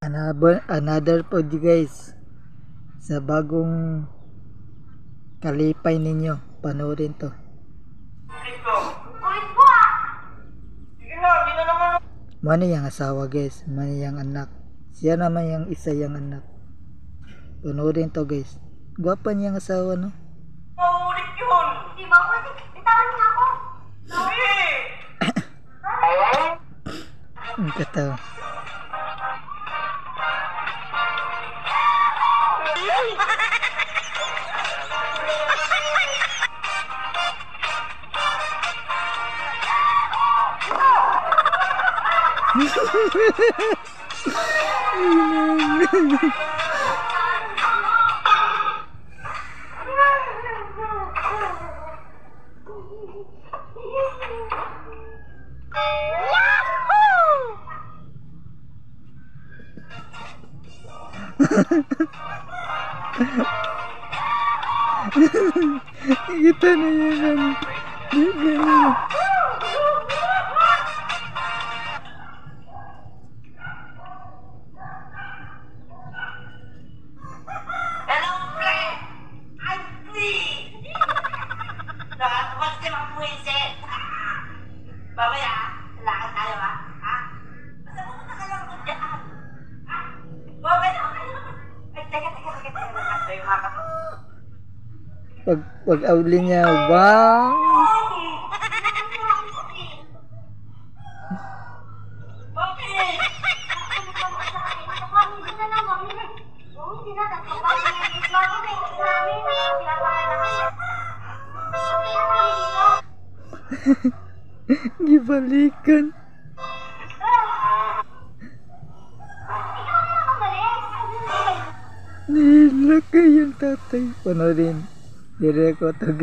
Another pod guys sa bagong kalipay ninyo, panoorin to. Mana yang asawa guys, mana yang anak, siya naman yang isa yang anak. Panoorin to guys, gwapa niyang asawa no. Ulit yun! Di ba? Bitawan niya ako! Ang katawa. Kita na yan. Hello, friend! I'm free! Nakatapas si mga buwisit! Mamaya, lakad tayo ha? Basta pumunta ka lang doon dyan! Mamaya, ay, teka, nakatayo yung haka mo. Pag auli niya, wow! Gibalikan. Nilakay yung tatay. Panorin. Dire ko to.